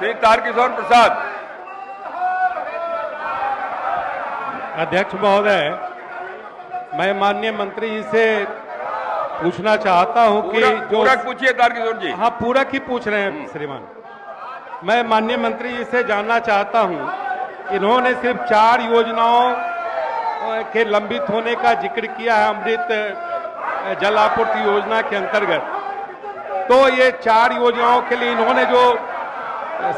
श्री तारकिशोर प्रसाद। अध्यक्ष महोदय, मैं माननीय मंत्री जी से पूछना चाहता हूं कि पूरक पूछिए तारकिशोर जी। हाँ, पूरक ही पूछ रहे हैं श्रीमान। मैं माननीय मंत्री जी से जानना चाहता हूं, इन्होंने सिर्फ 4 योजनाओं के लंबित होने का जिक्र किया है अमृत जल आपूर्ति योजना के अंतर्गत। तो ये 4 योजनाओं के लिए इन्होंने जो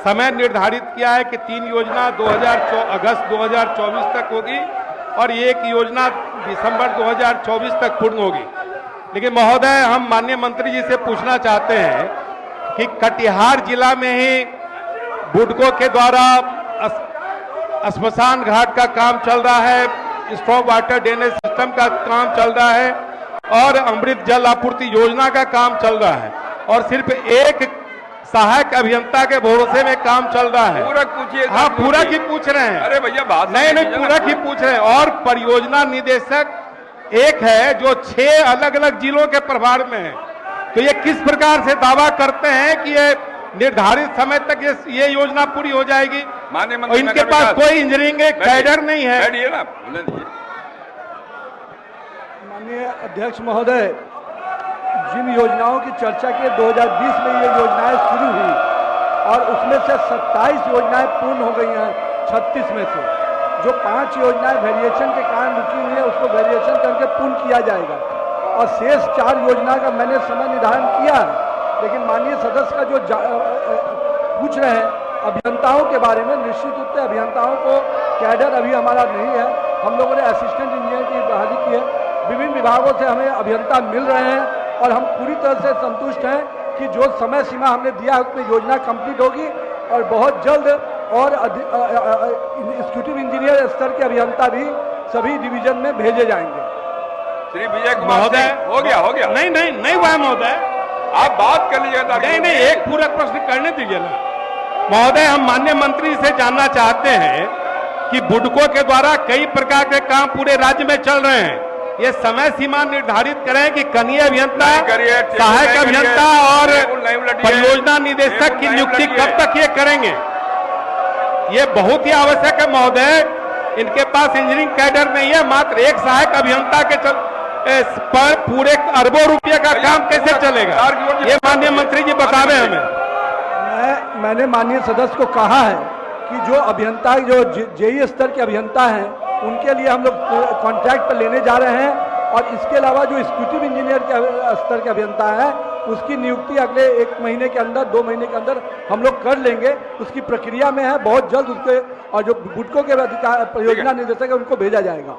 समय निर्धारित किया है कि 3 योजना अगस्त 2024 तक होगी और 1 योजना दिसंबर 2024 तक पूर्ण होगी। लेकिन महोदय, हम माननीय मंत्री जी से पूछना चाहते हैं कि कटिहार जिला में ही बुडको के द्वारा श्मशान घाट का काम चल रहा है, स्ट्रॉन्ग वाटर ड्रेनेज सिस्टम का काम चल रहा है और अमृत जल आपूर्ति योजना का काम चल रहा है और सिर्फ एक सहायक अभियंता के भरोसे में काम चल रहा है। पूरक पूछिए। हाँ, पूरक ही पूछ रहे हैं। अरे भैया बात नहीं, पूरक ही पूछ रहे हैं। और परियोजना निदेशक एक है जो 6 अलग अलग जिलों के प्रभार में है। तो ये किस प्रकार से दावा करते हैं कि ये निर्धारित समय तक ये योजना पूरी हो जाएगी? और इनके पास कोई इंजीनियरिंग कैडर नहीं है। माननीय अध्यक्ष महोदय, जिन योजनाओं की चर्चा की 2020 में ये योजनाएं शुरू हुई और उसमें से 27 योजनाएं पूर्ण हो गई हैं 36 में से। जो 5 योजनाएं वेरिएशन के कारण रुकी हुई है उसको वेरिएशन करके पूर्ण किया जाएगा और शेष 4 योजना का मैंने समय निर्धारण किया है। लेकिन माननीय सदस्य का जो पूछ रहे हैं अभियंताओं के बारे में, निश्चित रूप से अभियंताओं को कैडर अभी हमारा नहीं है। हम लोगों ने असिस्टेंट इंजीनियर की बहाली की है। विभिन्न विभागों से हमें अभियंता मिल रहे हैं और हम पूरी तरह से संतुष्ट हैं कि जो समय सीमा हमने दिया है उसमें योजना कंप्लीट होगी और बहुत जल्द और एग्जीक्यूटिव इंजीनियर स्तर के अभियंता भी सभी डिवीजन में भेजे जाएंगे। श्री विजय कुमार महोदय, हो गया। नहीं हुआ महोदय, आप बात कर लीजिए। नहीं, एक पूरक प्रश्न करने दीजिए ना महोदय। हम माननीय मंत्री से जानना चाहते हैं कि बुडको के द्वारा कई प्रकार के काम पूरे राज्य में चल रहे हैं। ये समय सीमा निर्धारित करें कि कनीय अभियंता, सहायक अभियंता और परियोजना निदेशक की नियुक्ति कब तक ये करेंगे? ये बहुत ही आवश्यक है महोदय। इनके पास इंजीनियरिंग कैडर नहीं है। मात्र एक सहायक अभियंता के पर पूरे अरबों रुपये का काम कैसे चलेगा? ये माननीय मंत्री जी बतावे हमें। मैंने माननीय सदस्य को कहा है कि जो अभियंता, जो जेई स्तर के अभियंता हैं उनके लिए हम लोग कॉन्ट्रैक्ट पर लेने जा रहे हैं और इसके अलावा जो एग्जीक्यूटिव इंजीनियर के स्तर के अभियंता है उसकी नियुक्ति अगले 1 महीने के अंदर, 2 महीने के अंदर हम लोग कर लेंगे। उसकी प्रक्रिया में है, बहुत जल्द उसके और जो बुडको के परियोजना निदेशक है उनको भेजा जाएगा।